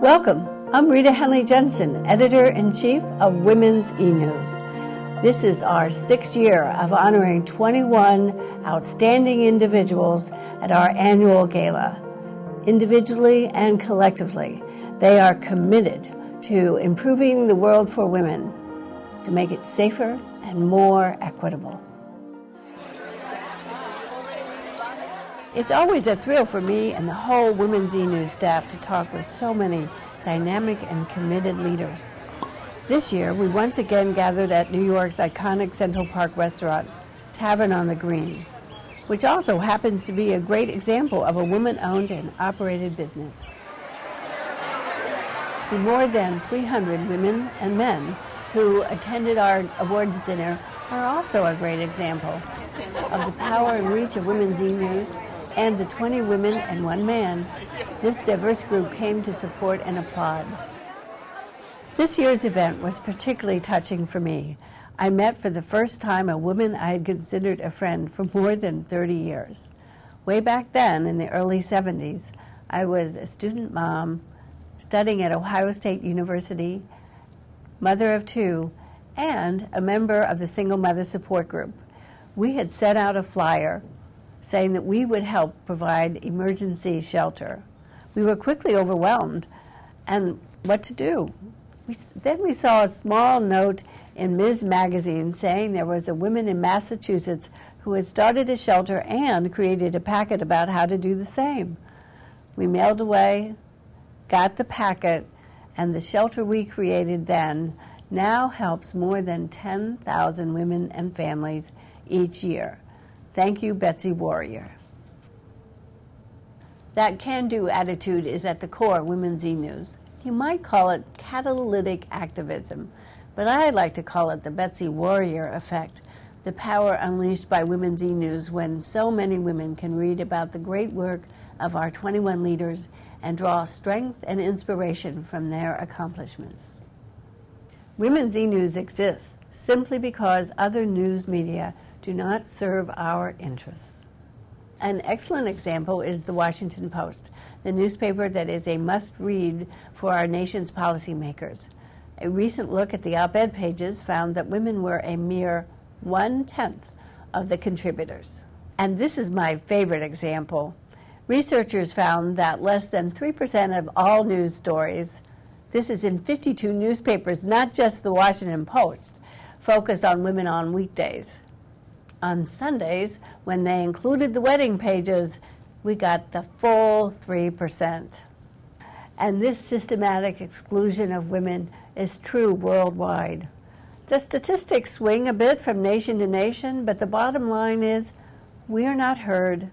Welcome. I'm Rita Henley Jensen, Editor-in-Chief of Women's eNews. This is our 6th year of honoring 21 outstanding individuals at our annual gala. Individually and collectively, they are committed to improving the world for women, to make it safer and more equitable. It's always a thrill for me and the whole Women's eNews staff to talk with so many dynamic and committed leaders. This year, we once again gathered at New York's iconic Central Park restaurant, Tavern on the Green, which also happens to be a great example of a woman-owned and operated business. The more than 300 women and men who attended our awards dinner are also a great example of the power and reach of Women's eNews and the 20 women and 1 man this diverse group came to support and applaud. This year's event was particularly touching for me. I met for the first time a woman I had considered a friend for more than 30 years. Way back then, in the early 70s, I was a student mom, studying at Ohio State University, mother of 2, and a member of the Single Mother Support Group. We had sent out a flyer saying that we would help provide emergency shelter. We were quickly overwhelmed, and what to do? Then we saw a small note in Ms. Magazine saying there was a woman in Massachusetts who had started a shelter and created a packet about how to do the same. We mailed away, got the packet, and the shelter we created then now helps more than 10,000 women and families each year. Thank you, Betsy Warrior. That can-do attitude is at the core of Women's eNews. You might call it catalytic activism, but I like to call it the Betsy Warrior effect, the power unleashed by Women's eNews when so many women can read about the great work of our 21 leaders and draw strength and inspiration from their accomplishments. Women's eNews exists simply because other news media do not serve our interests. An excellent example is the Washington Post, the newspaper that is a must-read for our nation's policymakers. A recent look at the op-ed pages found that women were a mere 1/10 of the contributors. And this is my favorite example. Researchers found that less than 3% of all news stories, this is in 52 newspapers, not just the Washington Post, focused on women on weekdays. On Sundays, when they included the wedding pages, we got the full 3%. And this systematic exclusion of women is true worldwide. The statistics swing a bit from nation to nation, but the bottom line is we are not heard,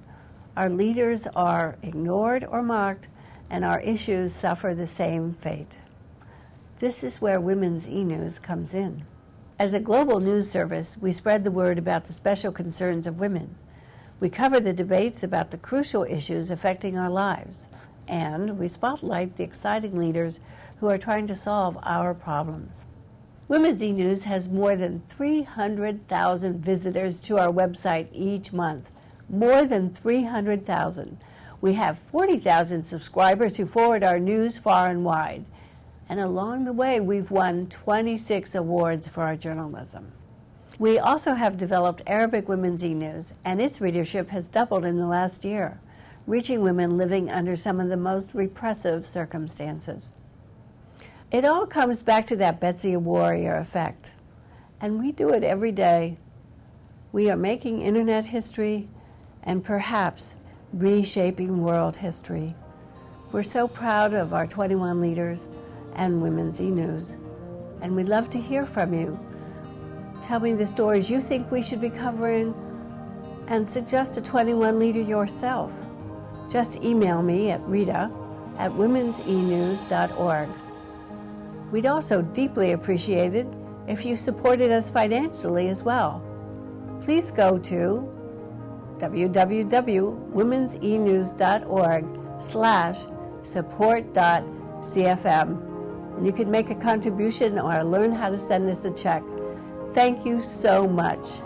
our leaders are ignored or mocked, and our issues suffer the same fate. This is where Women's eNews comes in. As a global news service, we spread the word about the special concerns of women. We cover the debates about the crucial issues affecting our lives, and we spotlight the exciting leaders who are trying to solve our problems. Women's eNews has more than 300,000 visitors to our website each month. More than 300,000. We have 40,000 subscribers who forward our news far and wide. And along the way, we've won 26 awards for our journalism. We also have developed Arabic Women's eNews, and its readership has doubled in the last year, reaching women living under some of the most repressive circumstances. It all comes back to that Betsy Warrior effect, and we do it every day. We are making internet history and perhaps reshaping world history. We're so proud of our 21 leaders and Women's eNews, and we'd love to hear from you. Tell me the stories you think we should be covering and suggest a 21 leader yourself. Just email me at rita@womensenews.org. We'd also deeply appreciate it if you supported us financially as well. Please go to www.womensenews.org/support.cfm. And you can make a contribution or learn how to send us a check. Thank you so much.